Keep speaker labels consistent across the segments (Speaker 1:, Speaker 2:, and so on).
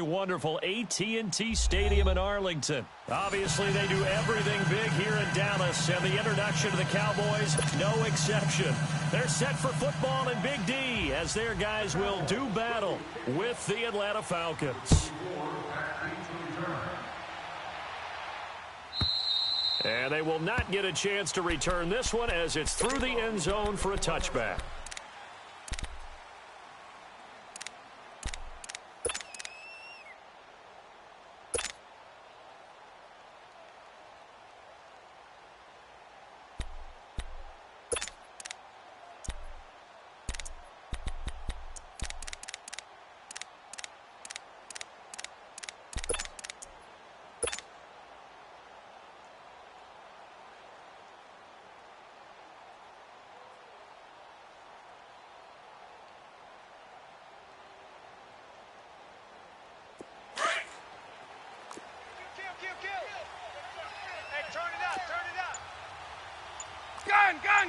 Speaker 1: wonderful AT&T Stadium in Arlington. Obviously, they do everything big here in Dallas, and the introduction to the Cowboys, no exception. They're set for football in Big D as their guys will do battle with the Atlanta Falcons. And they will not get a chance to return this one as it's through the end zone for a touchback.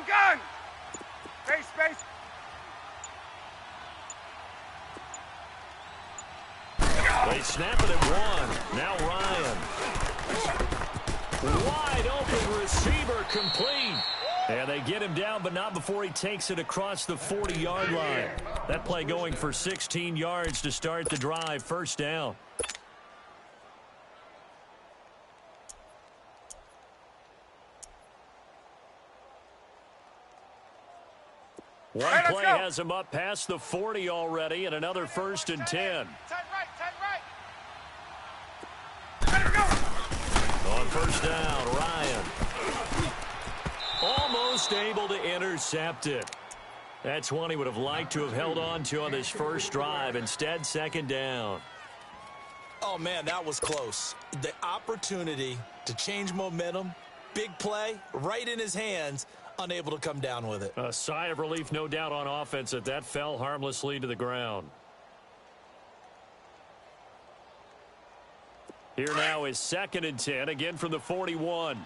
Speaker 2: Gun! Space!
Speaker 1: They snap it at one. Now Ryan. Wide open receiver complete. And they get him down, but not before he takes it across the 40-yard line. That play going for 16 yards to start the drive. First down. One play has him up past the 40 already, and another 1st and 10.
Speaker 2: 10 right.
Speaker 1: On first down, Ryan. Almost able to intercept it. That's one he would have liked to have held on to on this first drive. Instead, second down.
Speaker 3: Oh, man, that was close. The opportunity to change momentum, big play, right in his hands, unable to come down with it.
Speaker 1: A sigh of relief, no doubt, on offense that fell harmlessly to the ground. Here now is 2nd and 10, again from the 41.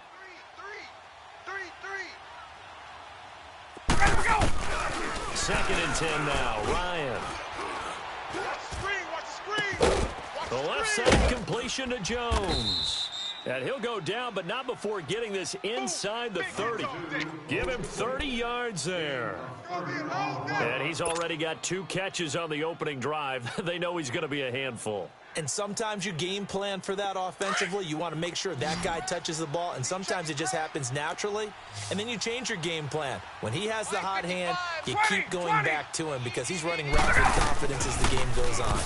Speaker 1: Second and 10 now, Ryan. The left side completion to Jones. And he'll go down, but not before getting this inside the 30. Give him 30 yards there. And he's already got 2 catches on the opening drive. They know he's going to be a handful.
Speaker 3: And sometimes you game plan for that offensively. You want to make sure that guy touches the ball, and sometimes it just happens naturally. And then you change your game plan. When he has the hot hand, you keep going back to him because he's running routes with confidence as the game goes on.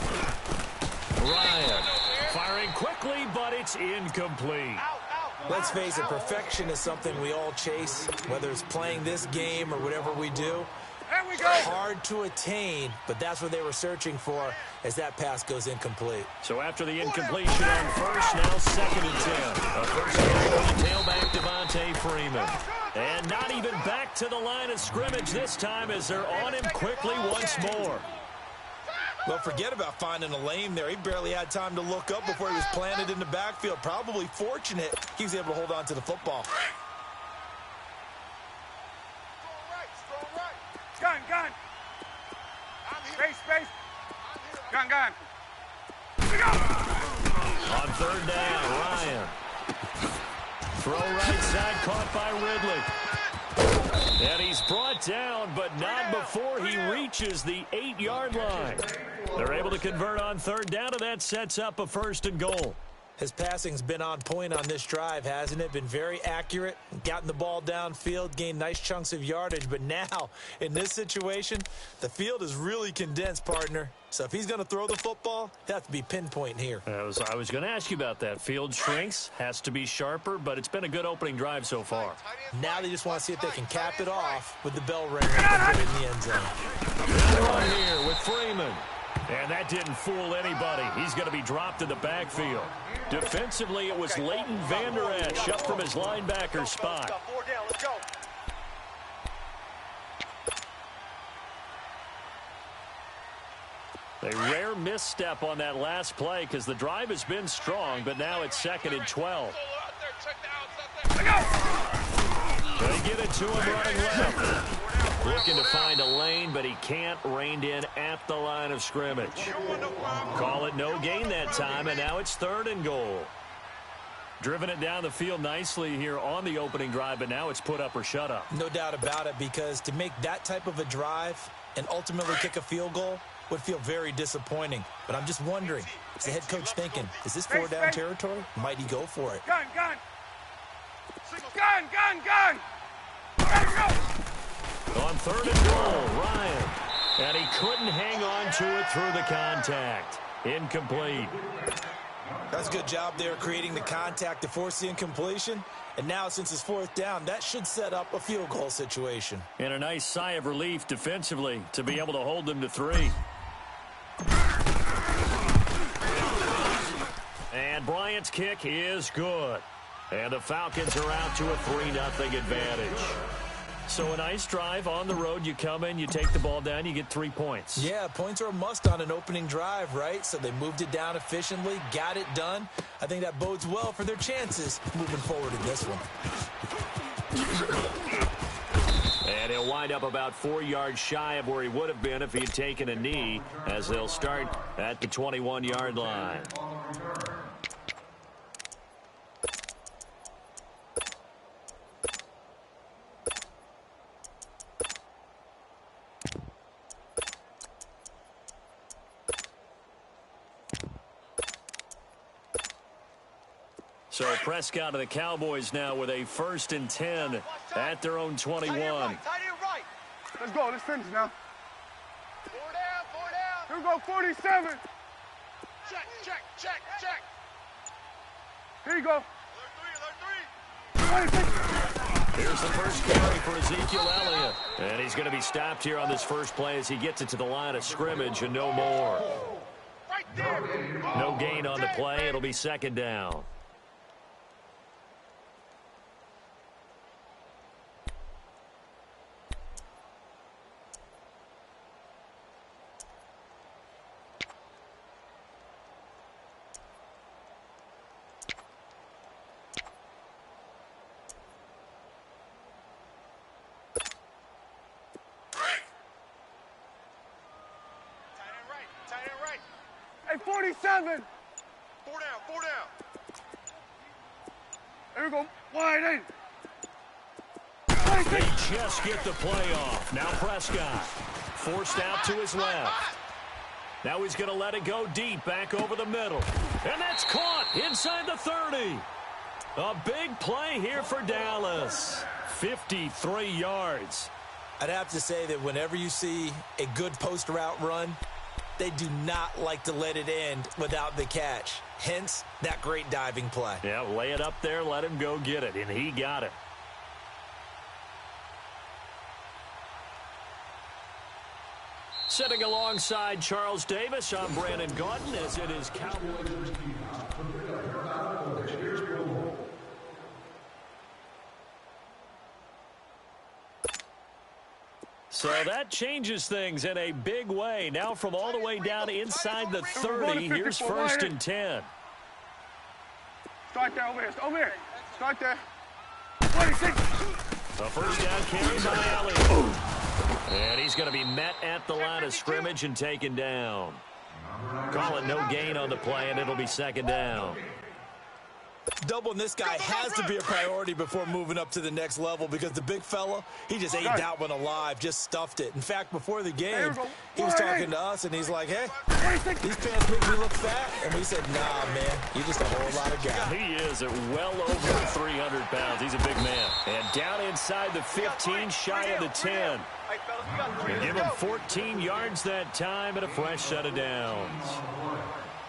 Speaker 1: Ryan firing quickly, but it's incomplete.
Speaker 3: Let's face it, perfection is something we all chase, whether it's playing this game or whatever we do.
Speaker 2: There we go.
Speaker 3: Hard to attain, but that's what they were searching for as that pass goes incomplete.
Speaker 1: So after the incompletion on first, now 2nd and 10. A first down for the tailback, Devontae Freeman. And not even back to the line of scrimmage this time as they're on him quickly once more.
Speaker 3: Well, forget about finding a lane there. He barely had time to look up before he was planted in the backfield. Probably fortunate he was able to hold on to the football.
Speaker 2: Gun. Space. Gun.
Speaker 1: On third down, Ryan. Throw right side, caught by Ridley. And he's brought down, but not before he reaches the 8-yard line. They're able to convert on third down, and that sets up a 1st and goal.
Speaker 3: His passing's been on point on this drive, hasn't it? Been very accurate, gotten the ball downfield, gained nice chunks of yardage. But now, in this situation, the field is really condensed, partner. So if he's going to throw the football, it has to be pinpoint here.
Speaker 1: I was going to ask you about that. Field shrinks, has to be sharper, but it's been a good opening drive so far.
Speaker 3: Now they just want to see if they can cap it off with the bell ring and put it in the end zone.
Speaker 1: Run here with Freeman. And that didn't fool anybody. He's going to be dropped in the backfield. Defensively, it was Leighton Vander Esch up from his linebacker spot. A rare misstep on that last play because the drive has been strong, but now it's 2nd and 12. They get it to him running left. Looking to find a lane, but he can't. Reined in at the line of scrimmage. Call it no gain that time, and now it's 3rd and goal. Driven it down the field nicely here on the opening drive, but now it's put up or shut up.
Speaker 3: No doubt about it, because to make that type of a drive and ultimately kick a field goal would feel very disappointing. But I'm just wondering, is the head coach thinking, is this 4-down territory? Might he go for it?
Speaker 2: Gun, gun. Gun, gun, gun. There you go.
Speaker 1: On 3rd and goal, Ryan. And he couldn't hang on to it through the contact. Incomplete.
Speaker 3: That's a good job there creating the contact to force the incompletion. And now, since it's 4th down, that should set up a field goal situation.
Speaker 1: And a nice sigh of relief defensively to be able to hold them to 3. And Bryant's kick is good. And the Falcons are out to a 3-0 advantage. So a nice drive on the road. You come in, you take the ball down, you get 3 points.
Speaker 3: Yeah, points are a must on an opening drive, right? So they moved it down efficiently, got it done. I think that bodes well for their chances moving forward in this one.
Speaker 1: And he'll wind up about 4 yards shy of where he would have been if he had taken a knee, as they'll start at the 21-yard line. So Prescott of the Cowboys now with a 1st and 10 at their own 21.
Speaker 2: Let's go. Let's finish now. 4 down. Here we go. 47. Check. Here you go. Alert 3.
Speaker 1: Here's the first carry for Ezekiel Elliott. And he's going to be stopped here on this first play as he gets it to the line of scrimmage and no more.
Speaker 2: Right there.
Speaker 1: No gain on the play. It'll be 2nd down.
Speaker 2: Hey, 47. 4 down. There we go. Wide in.
Speaker 1: They just get the play off. Now Prescott forced out to his left. Now he's going to let it go deep back over the middle. And that's caught inside the 30. A big play here for Dallas. 53 yards.
Speaker 3: I'd have to say that whenever you see a good post route run, they do not like to let it end without the catch. Hence, that great diving play.
Speaker 1: Yeah, lay it up there, let him go get it, and he got it. Sitting alongside Charles Davis, I'm Brandon Gaudin, as it is Cowboys. So that changes things in a big way. Now from all the way down inside the 30, here's 1st and 10.
Speaker 2: Start there, over here. Start there. 26.
Speaker 1: A 1st down carry by Elliott. And he's going to be met at the line of scrimmage and taken down. Call it no gain on the play, and it'll be 2nd down.
Speaker 3: Doubling this guy has to be a priority before moving up to the next level, because the big fella, he just ate that one alive, just stuffed it. In fact, before the game, he was talking to us, and he's like, hey, these pants make me look fat. And we said, nah, man, you're just a whole lot of guy.
Speaker 1: He is at well over 300 pounds. He's a big man. And down inside the 15, shy of the 10. And give him 14 yards that time and a fresh set of downs.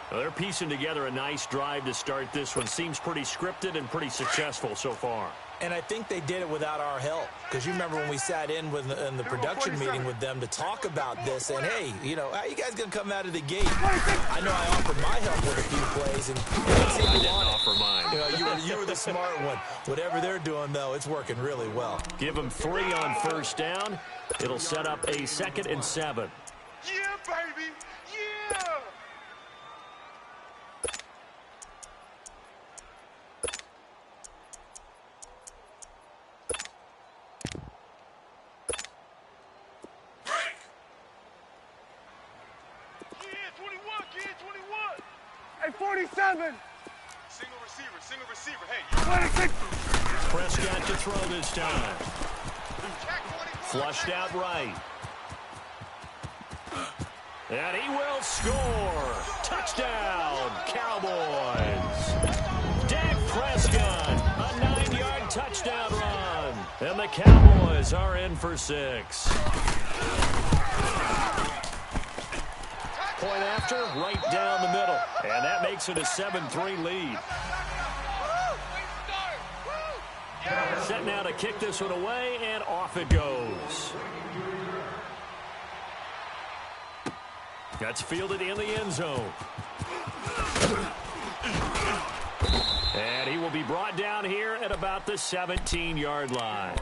Speaker 1: Well, they're piecing together a nice drive to start this one. Seems pretty scripted and pretty successful so far.
Speaker 3: And I think they did it without our help, because you remember when we sat in the production meeting with them to talk about this, and hey, you know, how you guys gonna come out of the gate? I know I offered my help with a few plays, and
Speaker 1: I didn't offer mine.
Speaker 3: You know, you were the smart one. Whatever they're doing, though, it's working really well.
Speaker 1: Give them 3 on 1st down. It'll set up a 2nd and 7.
Speaker 2: Yeah, baby. Yeah. Hey, 47.
Speaker 4: Single receiver. Hey.
Speaker 2: 26.
Speaker 1: Prescott to throw this time. Flushed out right. And he will score. Touchdown, Cowboys. Dak Prescott, a 9-yard touchdown run. And the Cowboys are in for 6. Point after, right down the middle. And that makes it a 7-3 lead. Set now to kick this one away, and off it goes. That's fielded in the end zone. And he will be brought down here at about the 17-yard line.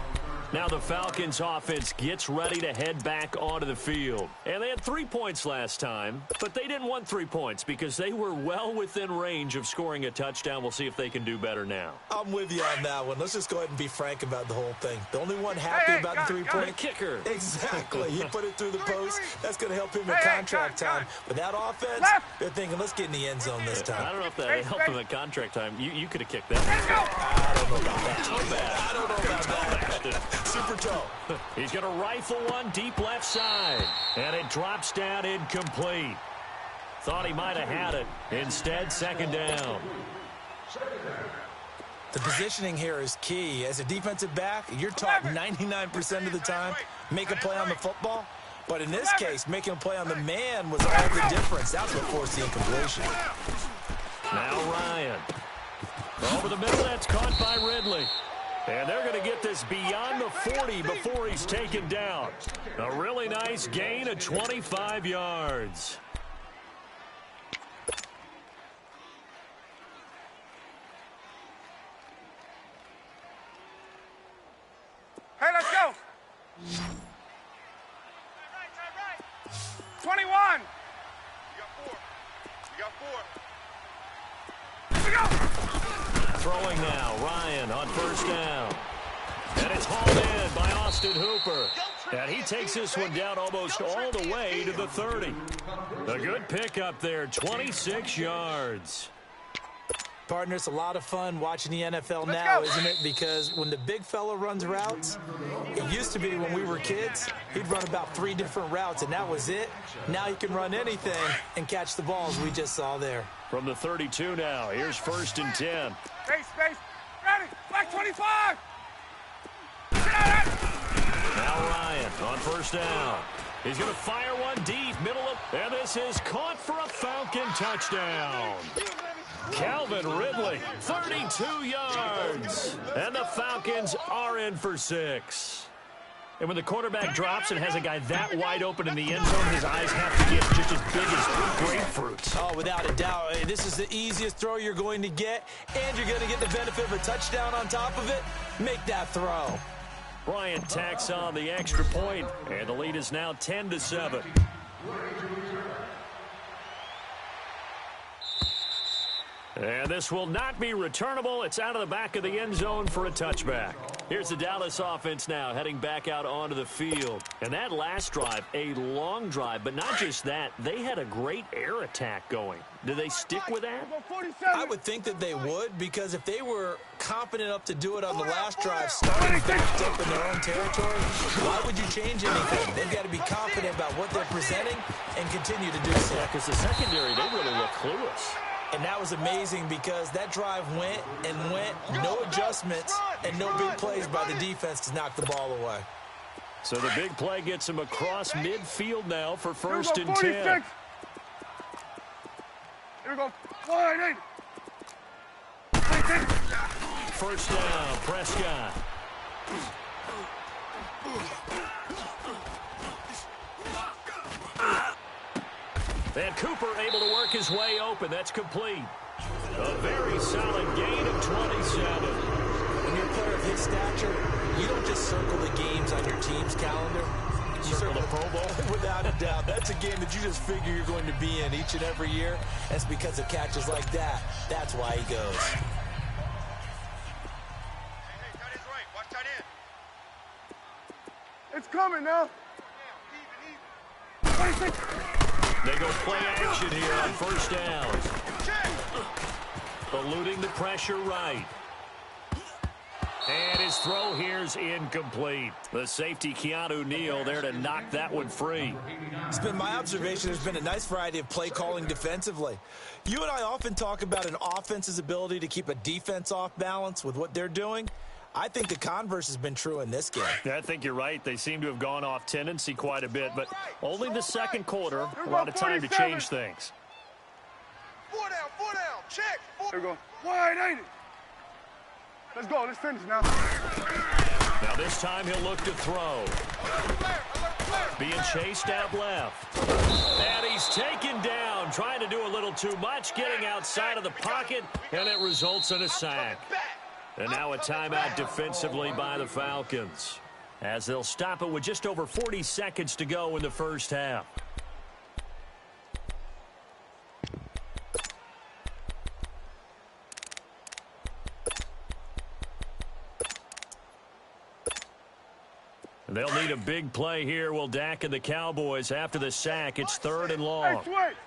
Speaker 1: Now the Falcons offense gets ready to head back onto the field. And they had 3 points last time, but they didn't want 3 points because they were well within range of scoring a touchdown. We'll see if they can do better now.
Speaker 3: I'm with you on that one. Let's just go ahead and be frank about the whole thing. The only one happy about the 3-point
Speaker 1: kicker.
Speaker 3: Exactly. He put it through the post. That's going to help him in contract time. But that offense, they're thinking, let's get in the end zone this time.
Speaker 1: I don't know if that helped him at contract time. You could have kicked that.
Speaker 3: I don't know about that.
Speaker 1: Too bad.
Speaker 3: I don't know about that. Super toe.
Speaker 1: He's going to rifle one deep left side. And it drops down incomplete. Thought he might have had it. Instead, second down.
Speaker 3: The positioning here is key. As a defensive back, you're taught 99% of the time, make a play on the football. But in this case, making a play on the man was all the difference. That's what forced the incompletion.
Speaker 1: Now Ryan. Over the middle, that's caught by Ridley. And they're going to get this beyond the 40 before he's taken down. A really nice gain of 25 yards.
Speaker 2: Hey, let's go. 21.
Speaker 4: You got four.
Speaker 2: Here we go.
Speaker 1: Throwing now, Ryan on first down. And it's hauled in by Austin Hooper. And he takes this one down almost all the way to the 30. A good pickup there, 26 yards.
Speaker 3: Partner, it's a lot of fun watching the NFL now, isn't it? Because when the big fella runs routes, it used to be when we were kids, he'd run about 3 different routes, and that was it. Now he can run anything and catch the balls we just saw there.
Speaker 1: From the 32 now, here's 1st and 10.
Speaker 2: Space. Ready. Back 25.
Speaker 1: Now Ryan on first down. He's going to fire one deep, middle of, and this is caught for a Falcon touchdown. Calvin Ridley, 32 yards. And the Falcons are in for 6. And when the quarterback drops and has a guy that wide open in the end zone, his eyes have to get just as big as grapefruits.
Speaker 3: Oh, without a doubt. This is the easiest throw you're going to get, and you're going to get the benefit of a touchdown on top of it. Make that throw.
Speaker 1: Bryant tacks on the extra point, and the lead is now 10-7. And this will not be returnable. It's out of the back of the end zone for a touchback. Here's the Dallas offense now heading back out onto the field. And that last drive, a long drive, but not just that. They had a great air attack going. Do they stick with that?
Speaker 3: I would think that they would, because if they were confident enough to do it on the last drive, starting backed up in their own territory, why would you change anything? They've got to be confident about what they're presenting and continue to do so.
Speaker 1: Yeah, because the secondary, they really look clueless.
Speaker 3: And that was amazing because that drive went and went, no adjustments, and no big plays by the defense to knock the ball away.
Speaker 1: So the big play gets him across midfield now for 1st and 10.
Speaker 2: Here we go. 1-8.
Speaker 1: First down, Prescott. And Cooper able to work his way open. That's complete. A very solid gain of 27.
Speaker 3: When you're a player of his stature, you don't just circle the games on your team's calendar. You circle the Pro Bowl. Without a doubt. That's a game that you just figure you're going to be in each and every year. That's because of catches like that. That's why he goes.
Speaker 4: Hey, tight end's right. Watch tight end.
Speaker 2: It's coming now.
Speaker 4: Even.
Speaker 2: 26.
Speaker 1: They go play action here on first down.
Speaker 4: Check.
Speaker 1: eluding the pressure right. And his throw here's incomplete. The safety, Keanu Neal, there to knock that one free.
Speaker 3: It's been my observation there's been a nice variety of play calling defensively. You and I often talk about an offense's ability to keep a defense off balance with what they're doing. I think the converse has been true in this game.
Speaker 1: Yeah, I think you're right. They seem to have gone off tendency quite a bit, but only the second quarter, a lot of time to change things.
Speaker 4: 4 down, check.
Speaker 2: There we go. Wide, ain't it? Let's go. Let's finish now.
Speaker 1: Now this time he'll look to throw. Being chased out left. And he's taken down, trying to do a little too much, getting outside of the pocket, and it results in a sack. And now a timeout defensively by the Falcons, as they'll stop it with just over 40 seconds to go in the first half. They'll need a big play here. Will Dak and the Cowboys after the sack. It's 3rd and long.
Speaker 2: Hey, switch.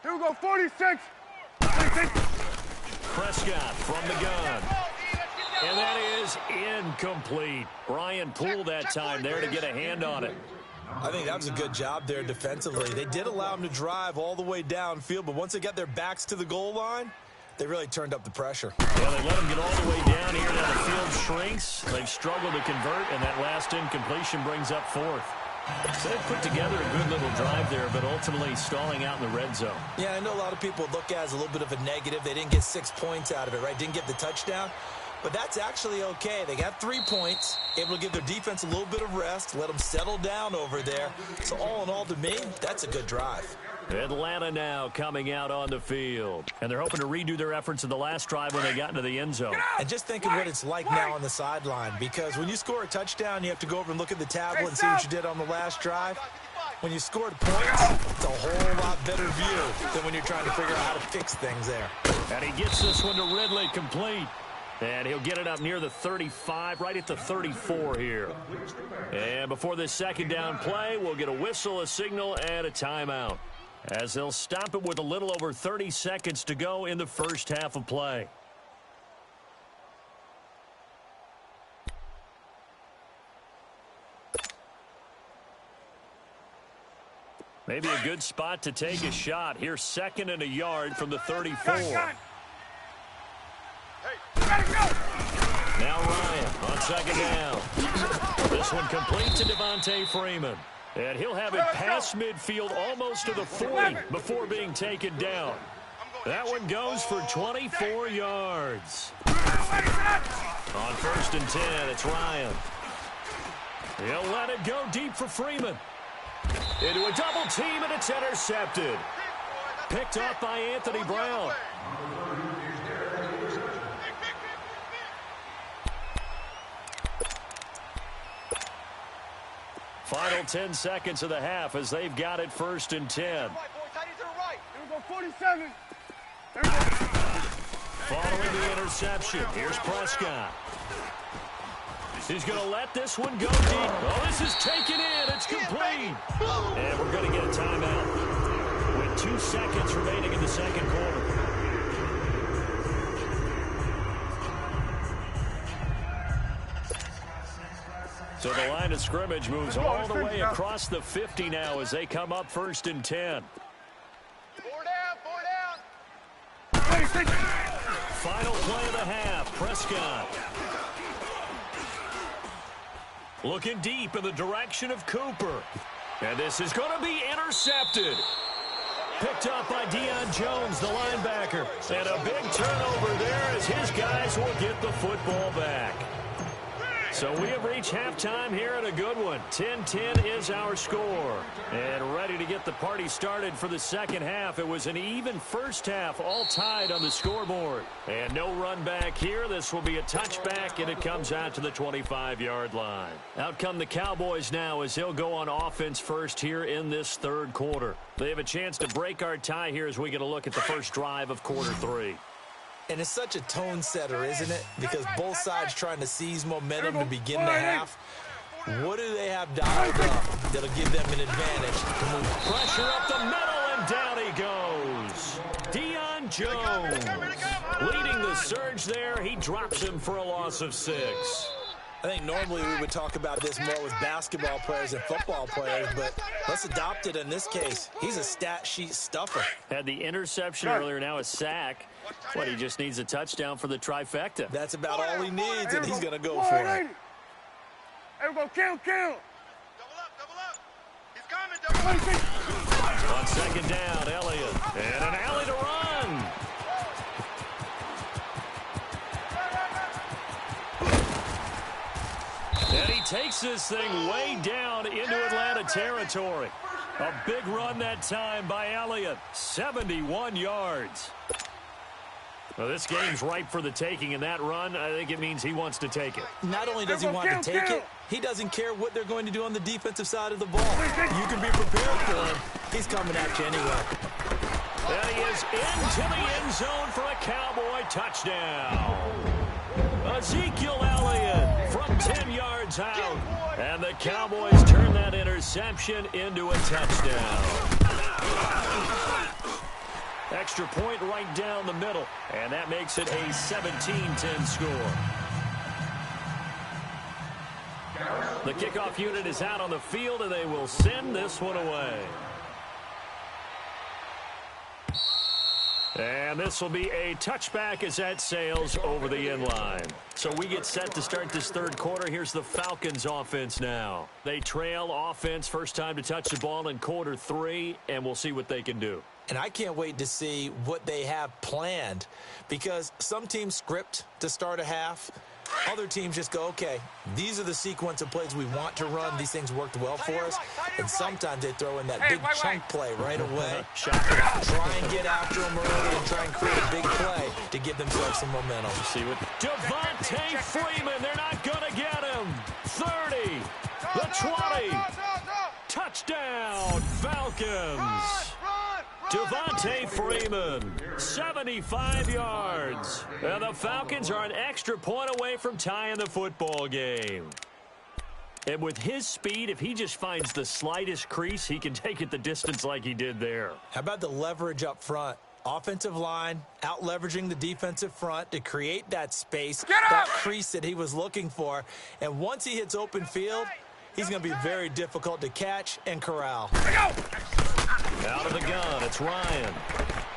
Speaker 2: Here we go, 46.
Speaker 1: Prescott from the gun. And that is incomplete. Brian Poole that time there to get a hand on it.
Speaker 3: I think that was a good job there defensively. They did allow him to drive all the way downfield, but once they got their backs to the goal line, they really turned up the pressure.
Speaker 1: Yeah, they let him get all the way down here. Now the field shrinks. They've struggled to convert, and that last incompletion brings up 4th. So they've put together a good little drive there, but ultimately stalling out in the red zone.
Speaker 3: Yeah, I know a lot of people look at it as a little bit of a negative. They didn't get 6 points out of it, right? Didn't get the touchdown. But that's actually okay. They got 3 points, able to give their defense a little bit of rest, let them settle down over there. So all in all, to me, that's a good drive.
Speaker 1: Atlanta now coming out on the field. And they're hoping to redo their efforts in the last drive when they got into the end zone.
Speaker 3: And just think of what it's like now on the sideline, because when you score a touchdown, you have to go over and look at the tablet and see what you did on the last drive. When you scored points, it's a whole lot better view than when you're trying to figure out how to fix things there.
Speaker 1: And he gets this one to Ridley complete. And he'll get it up near the 35, right at the 34 here. And before this second down play, we'll get a whistle, a signal, and a timeout, as they'll stop it with a little over 30 seconds to go in the first half of play. Maybe a good spot to take a shot. Here's 2nd and a yard from the 34. Now Ryan on 2nd down. This one complete to Devontae Freeman. And he'll have it past midfield almost to the 40 before being taken down. That one goes for 24 yards. On 1st and 10, it's Ryan. He'll let it go deep for Freeman. Into a double team, and it's intercepted. Picked up by Anthony Brown. Final 10 seconds of the half as they've got it 1st and 10. Following the interception, here's Prescott. He's going to let this one go deep. Oh, this is taken in. It's complete. And we're going to get a timeout with 2 seconds remaining in the second quarter. So the line of scrimmage moves all the way across the 50 now as they come up 1st and 10.
Speaker 4: 4 down.
Speaker 1: Final play of the half, Prescott. Looking deep in the direction of Cooper. And this is going to be intercepted. Picked up by Deion Jones, the linebacker. And a big turnover there as his guys will get the football back. So we have reached halftime here at a good one. 10-10 is our score. And ready to get the party started for the second half. It was an even first half, all tied on the scoreboard. And no run back here. This will be a touchback, and it comes out to the 25-yard line. Out come the Cowboys now as they'll go on offense first here in this third quarter. They have a chance to break our tie here as we get a look at the first drive of quarter 3.
Speaker 3: And it's such a tone setter, isn't it? Because both sides trying to seize momentum to begin the half. What do they have dialed up that'll give them an advantage to move?
Speaker 1: Pressure up the middle, and down he goes. Deion Jones. Leading the surge there, he drops him for a loss of 6.
Speaker 3: I think normally we would talk about this more with basketball players and football players, but let's adopt it in this case. He's a stat sheet stuffer.
Speaker 1: Had the interception earlier, now a sack. But he just needs a touchdown for the trifecta.
Speaker 3: That's about all he needs, and he's going to go for it.
Speaker 2: Hey, we go kill.
Speaker 4: Double up. He's coming, double up.
Speaker 1: On second down, Elliott. And an alley to run. And he takes this thing way down into Atlanta territory. A big run that time by Elliott. 71 yards. Well, this game's ripe for the taking, and that run, I think it means he wants to take it.
Speaker 3: Not only does he want to take it, he doesn't care what they're going to do on the defensive side of the ball. You can be prepared for him. He's coming at you anyway.
Speaker 1: And he is into the end zone for a Cowboy touchdown. Ezekiel Elliott from 10 yards out. And the Cowboys turn that interception into a touchdown. Extra point right down the middle. And that makes it a 17-10 score. The kickoff unit is out on the field, and they will send this one away. And this will be a touchback as that sails over the end line. So we get set to start this third quarter. Here's the Falcons offense now. They trail offense, first time to touch the ball in quarter 3, and we'll see what they can do.
Speaker 3: And I can't wait to see what they have planned, because some teams script to start a half. Other teams just go, okay, these are the sequence of plays we want to run. These things worked well for us. And sometimes they throw in that big chunk play right away. Try and get after them early and try and create a big play to give themselves some momentum.
Speaker 1: See what Devontae Freeman, they're not going to get him. 30, the 20, touchdown Falcons. Devontae Freeman, 75 yards. And the Falcons are an extra point away from tying the football game. And with his speed, if he just finds the slightest crease, he can take it the distance like he did there.
Speaker 3: How about the leverage up front? Offensive line out leveraging the defensive front to create that space, that crease that he was looking for. And once he hits open field, he's going to be very difficult to catch and corral.
Speaker 1: Out of the gun, it's Ryan.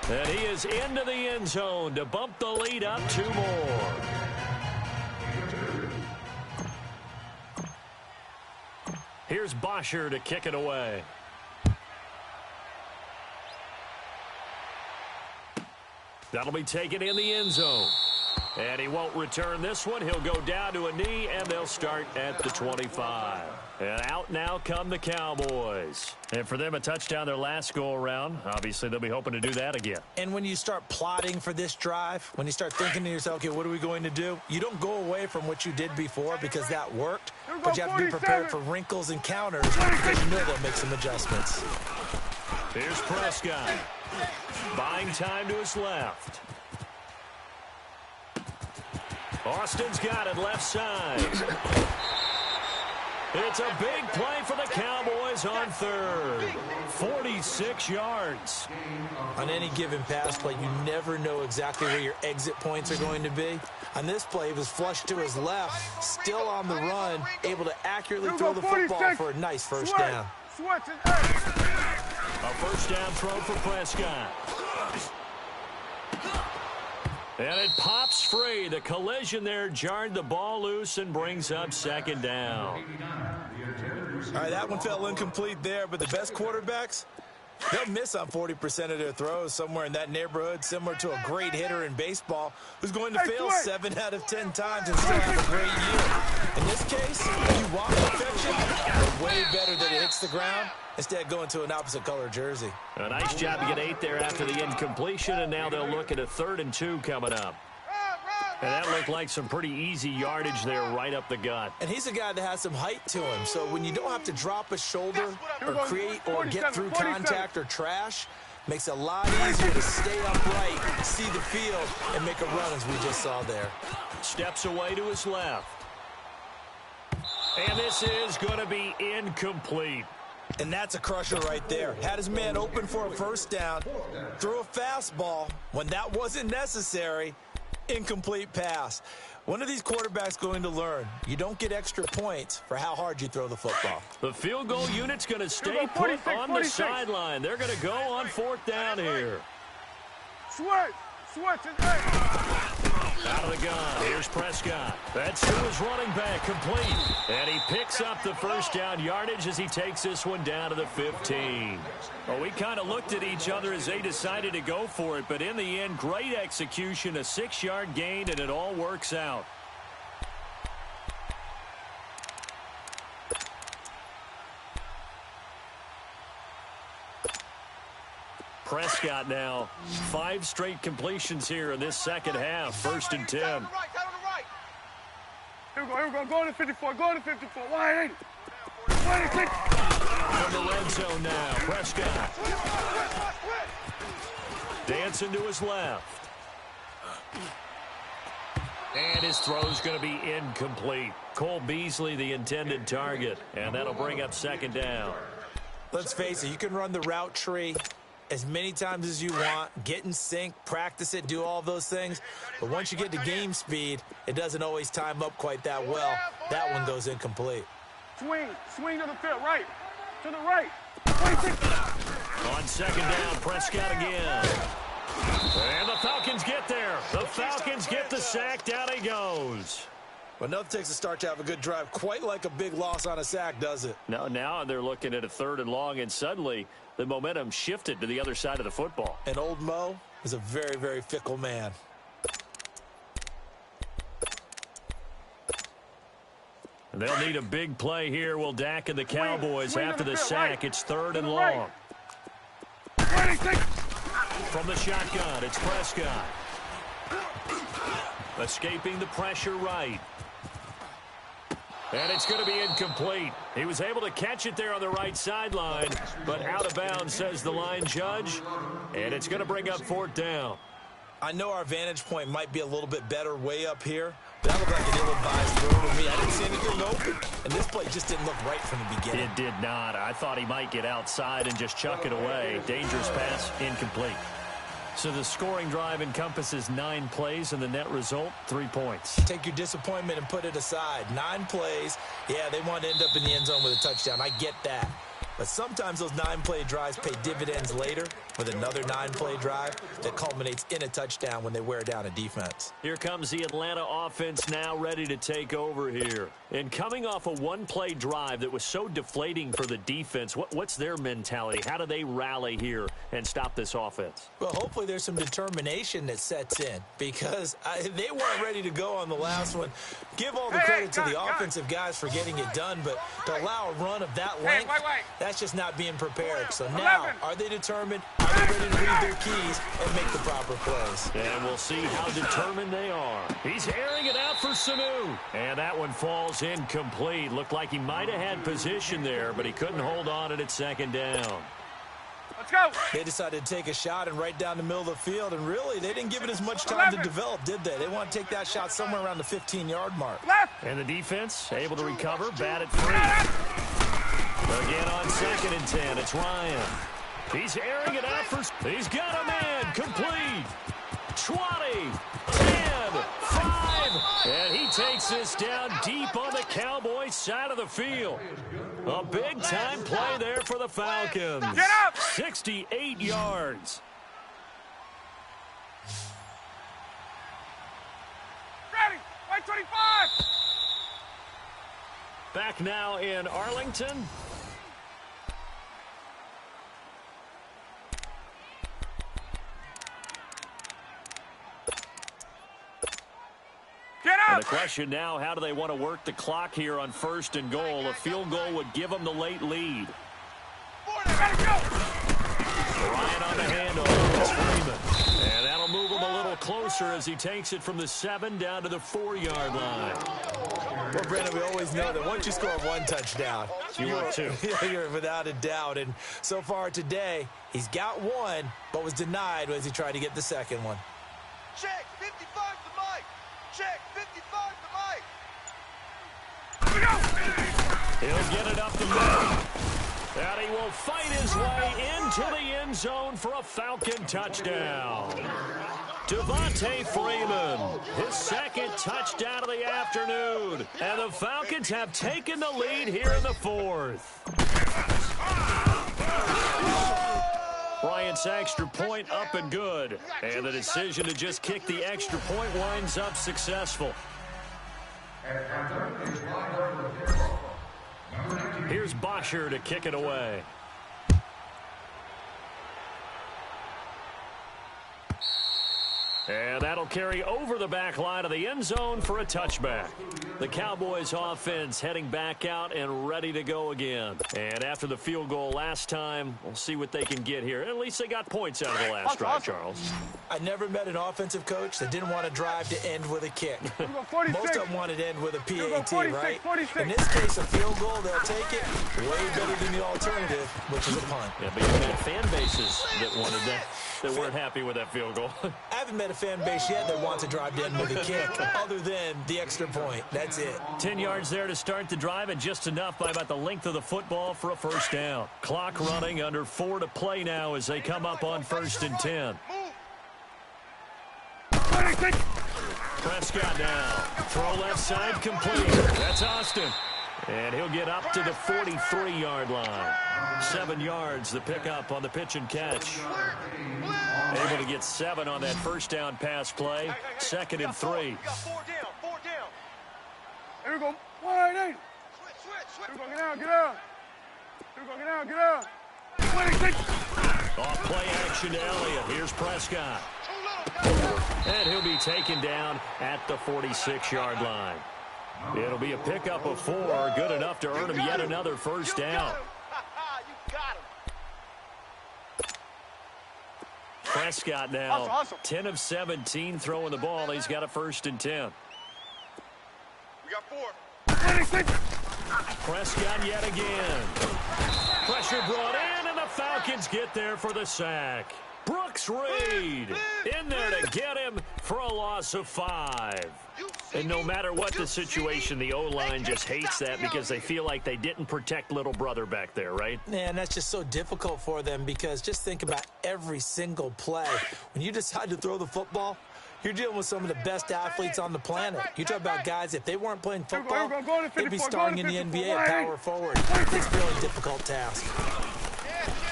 Speaker 1: And he is into the end zone to bump the lead up 2 more. Here's Bosher to kick it away. That'll be taken in the end zone. And he won't return this one. He'll go down to a knee, and they'll start at the 25. And out now come the Cowboys. And for them, a touchdown their last go-around. Obviously, they'll be hoping to do that again.
Speaker 3: And when you start plotting for this drive, when you start thinking to yourself, okay, what are we going to do? You don't go away from what you did before because that worked, but you have to be prepared for wrinkles and counters because you know they'll make some adjustments.
Speaker 1: Here's Prescott. Buying time to his left. Austin's got it left side. It's a big play for the Cowboys on third. 46 yards.
Speaker 3: On any given pass play, you never know exactly where your exit points are going to be. On this play, he was flushed to his left, still on the run, able to accurately throw the football for a nice first down.
Speaker 1: A first down throw for Prescott. And it pops free. The collision there jarred the ball loose and brings up second down.
Speaker 3: All right, that one fell incomplete there, but the best quarterbacks, they'll miss on 40% of their throws, somewhere in that neighborhood, similar to a great hitter in baseball who's going to fail 7 out of 10 times and still have a great year. In this case, you want perfection, but way better that it hits the ground instead of going to an opposite color jersey.
Speaker 1: A nice job to get 8 there after the incompletion, and now they'll look at a 3rd and 2 coming up. And that looked like some pretty easy yardage there right up the gut.
Speaker 3: And he's a guy that has some height to him, so when you don't have to drop a shoulder or create or get through contact or trash, makes it a lot easier to stay upright, see the field, and make a run as we just saw there.
Speaker 1: Steps away to his left. And this is going to be incomplete.
Speaker 3: And that's a crusher right there. Had his man open for a first down, threw a fastball when that wasn't necessary, incomplete pass. One of these quarterbacks going to learn, you don't get extra points for how hard you throw the football.
Speaker 1: The field goal unit's going to stay put on the sideline. They're going to go on fourth down here.
Speaker 2: Switch,
Speaker 1: Out of the gun, here's Prescott. That's to his running back, complete. And he picks up the first down yardage as he takes this one down to the 15. Well, we kind of looked at each other as they decided to go for it, but in the end, great execution, a 6-yard gain, and it all works out. Prescott now, 5 straight completions here in this second half. 1st and 10.
Speaker 2: Here we go. Go to 54. Go to 54. Wide 26.
Speaker 1: From the red zone now, Prescott. Dancing to his left. And his throw's going to be incomplete. Cole Beasley, the intended target. And that'll bring up 2nd down.
Speaker 3: Let's face it, you can run the route tree as many times as you want, get in sync, practice it, do all those things. But once you get to game speed, it doesn't always time up quite that well. That one goes incomplete.
Speaker 2: Swing to the field, right. To the right. 26.
Speaker 1: On 2nd down, Prescott again. And the Falcons get there. The Falcons get the sack. Down he goes.
Speaker 3: Well, nothing takes a start to have a good drive quite like a big loss on a sack, does it?
Speaker 1: No, now they're looking at a 3rd and long, and suddenly the momentum shifted to the other side of the football.
Speaker 3: And old Mo is a very, very fickle man.
Speaker 1: They'll need a big play here. Will Dak and the Cowboys after the sack. It's 3rd and long.
Speaker 2: 26.
Speaker 1: From the shotgun, it's Prescott. Escaping the pressure right. And it's going to be incomplete. He was able to catch it there on the right sideline, but out of bounds, says the line judge. And it's going to bring up 4th down.
Speaker 3: I know our vantage point might be a little bit better way up here, but that looked like an ill-advised throw to me. I didn't see anything open, and this play just didn't look right from the beginning.
Speaker 1: It did not. I thought he might get outside and just chuck it away. Dangerous pass, incomplete. So the scoring drive encompasses 9 plays, and the net result, 3 points.
Speaker 3: Take your disappointment and put it aside. 9 plays. Yeah, they want to end up in the end zone with a touchdown. I get that. But sometimes those 9-play drives pay dividends later with another 9-play drive that culminates in a touchdown when they wear down a defense.
Speaker 1: Here comes the Atlanta offense now ready to take over here. And coming off a 1-play drive that was so deflating for the defense, what's their mentality? How do they rally here and stop this offense?
Speaker 3: Well, hopefully there's some determination that sets in because they weren't ready to go on the last one. Give all the credit to the offensive guys for getting it done, but to allow a run of that length, that's just not being prepared. So now, are they determined? Are they ready to read their keys and make the proper plays?
Speaker 1: And we'll see how determined they are. He's airing it out for Sanu. And that one falls incomplete. Looked like he might have had position there, but he couldn't hold on at 2nd down.
Speaker 2: Let's go.
Speaker 3: They decided to take a shot and right down the middle of the field, and really, they didn't give it as much time to develop, did they? They want to take that shot somewhere around the 15-yard mark.
Speaker 1: And the defense able to recover, bat at 3. Again on 2nd and 10, it's Ryan. He's airing it out for... He's got a man, complete. 20, 10, 5. And he takes this down deep on the Cowboys side of the field. A big-time play there for the Falcons.
Speaker 2: Get up!
Speaker 1: 68 yards.
Speaker 2: Ready! White 25!
Speaker 1: Back now in Arlington.
Speaker 2: Get up!
Speaker 1: And the question now, how do they want to work the clock here on 1st and goal? A field goal would give them the late lead. Ryan on the handoff. It's Freeman. And that'll move him a little closer as he takes it from the 7 down to the 4-yard line.
Speaker 3: Well, Brandon, we always know that once you score 1 touchdown, you're without a doubt. And so far today, he's got 1, but was denied as he tried to get the 2nd one.
Speaker 4: Check, 55 to Mike. Check, 55 to Mike.
Speaker 1: He'll get it up the middle. And he will fight his way into the end zone for a Falcon touchdown. Devontae Freeman, his second touchdown of the afternoon. And the Falcons have taken the lead here in the fourth. Bryant's extra point up and good. And the decision to just kick the extra point winds up successful. Here's Bosher to kick it away. And that'll carry over the back line of the end zone for a touchback. The Cowboys offense heading back out and ready to go again. And after the field goal last time, we'll see what they can get here. At least they got points out of the last drive, Charles.
Speaker 3: I never met an offensive coach that didn't want to drive to end with a kick. Most of them wanted to end with a PAT, right? In this case, a field goal, they'll take it way better than the alternative, which is a punt.
Speaker 1: Yeah, but you've had fan bases that wanted that, that weren't happy with that field goal.
Speaker 3: I haven't met a fan base yet that wants to drive to end with a kick, other than the extra point. That's it.
Speaker 1: 10 yards there to start the drive, and just enough by about the length of the football for a first down. Clock running, under 4 to play now as they come up on 1st and 10. Prescott now. Throw left side complete. That's Austin. And he'll get up to the 43-yard line. 7 yards the pickup on the pitch and catch. Able to get 7 on that first down pass play. 2nd and 3.
Speaker 2: Here we go. Wide eight. Here we go. Get out. Get out. Here we go. Get out. Get out. 26.
Speaker 1: Off play action to Elliott. Here's Prescott. And he'll be taken down at the 46-yard line. It'll be a pickup of 4, good enough to earn him yet another first down. Prescott now, 10 of 17 throwing the ball. He's got a 1st and 10.
Speaker 4: We got 4.
Speaker 1: Prescott yet again. Pressure brought in, and the Falcons get there for the sack. Brooks Reed in there to get him for a loss of 5. And no matter what the situation, the O-line just hates that because they feel like they didn't protect little brother back there, right?
Speaker 3: Man, that's just so difficult for them because just think about every single play. When you decide to throw the football, you're dealing with some of the best athletes on the planet. You talk about guys, if they weren't playing football, they'd be starting in the NBA at power forward. It's a really difficult task.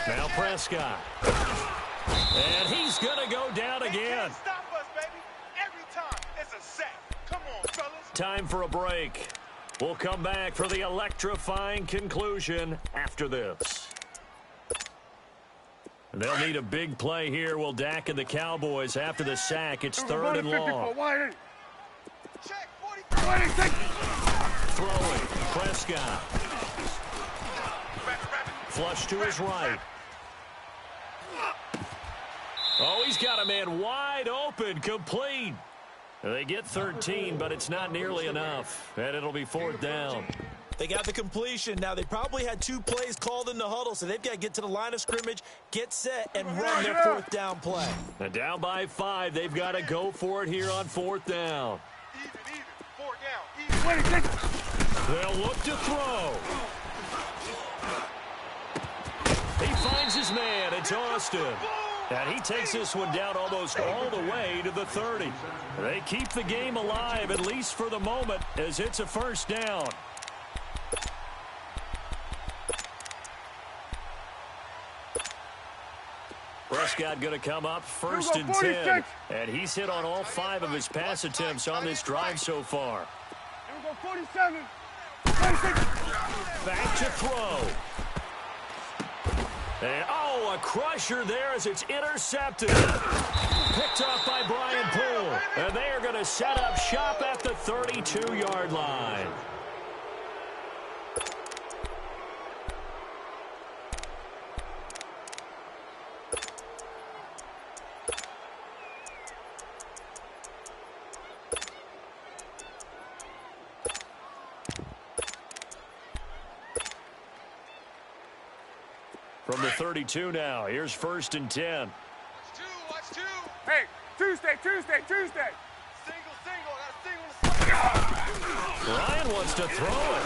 Speaker 1: Now Prescott. And he's going to go down again.
Speaker 4: Stop us, baby. Every time it's a sack. Come on, fellas.
Speaker 1: Time for a break. We'll come back for the electrifying conclusion after this. They'll need a big play here. Will Dak and the Cowboys after the sack. It's 3rd and long.
Speaker 4: Check 40.
Speaker 1: Throwing. Prescott. Flush to his right. Oh, he's got a man wide open, complete. They get 13, but it's not nearly enough, and it'll be 4th down.
Speaker 3: They got the completion. Now, they probably had 2 plays called in the huddle, so they've got to get to the line of scrimmage, get set, and run their 4th down play.
Speaker 1: And down by 5, they've got to go for it here on 4th down.
Speaker 4: Even. 4 down. Even.
Speaker 1: They'll look to throw. He finds his man. It's Austin. And he takes this one down almost all the way to the 30. They keep the game alive, at least for the moment, as it's a 1st down. Prescott going to come up 1st and 10. And he's hit on all 5 of his pass attempts on this drive so far.
Speaker 2: Here we go. 47. 26.
Speaker 1: Back to throw. And, oh, a crusher there as it's intercepted. Picked up by Brian Poole. And they are going to set up shop at the 32-yard line. From the 32 now, here's 1st and 10.
Speaker 4: Watch two.
Speaker 2: Hey, Tuesday.
Speaker 4: Single.
Speaker 1: Ryan wants to throw it.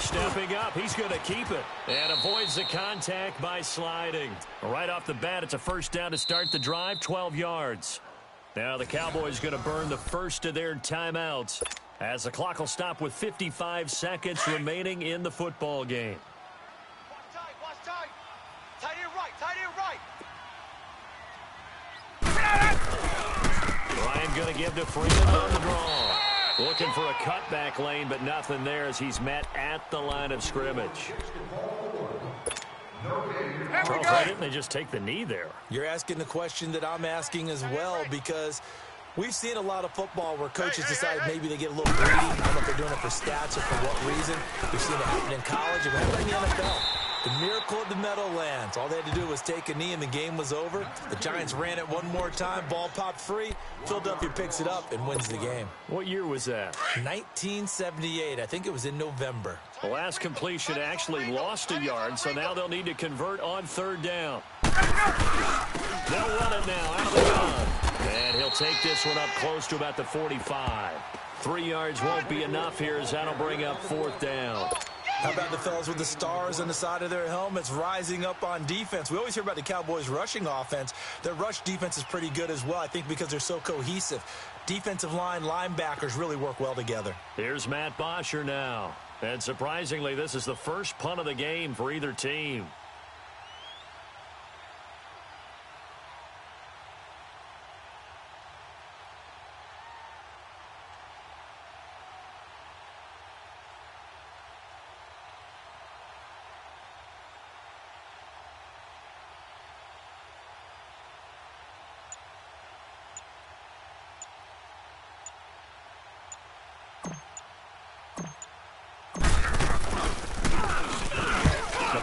Speaker 1: Stepping up, he's going to keep it. And avoids the contact by sliding. Right off the bat, it's a first down to start the drive, 12 yards. Now the Cowboys going to burn the first of their timeouts as the clock will stop with 55 seconds remaining in the football game.
Speaker 4: Watch tight. Tight end right.
Speaker 1: Ryan going to give to Freeman on the draw. Looking for a cutback lane, but nothing there as he's met at the line of scrimmage. Charles, why didn't they just take the knee there?
Speaker 3: You're asking the question that I'm asking as well, because we've seen a lot of football where coaches decide maybe they get a little greedy. I don't know if they're doing it for stats or for what reason. We've seen it happen in college and happen in the NFL. The miracle of the Meadowlands. All they had to do was take a knee and the game was over. The Giants ran it one more time. Ball popped free. Philadelphia picks it up and wins the game.
Speaker 1: What year was that?
Speaker 3: 1978. I think it was in November.
Speaker 1: The last completion actually lost a yard, so now they'll need to convert on third down. They'll run it now out of the gun. And he'll take this one up close to about the 45. 3 yards won't be enough here as that'll bring up fourth down.
Speaker 3: How about the fellas with the stars on the side of their helmets rising up on defense? We always hear about the Cowboys' rushing offense. Their rush defense is pretty good as well, I think, because they're so cohesive. Defensive line, linebackers really work well together.
Speaker 1: Here's Matt Bosher now. And surprisingly, this is the first punt of the game for either team.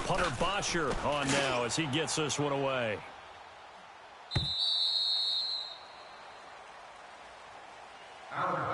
Speaker 1: Punter Bosher on now as he gets this one away.
Speaker 2: Out of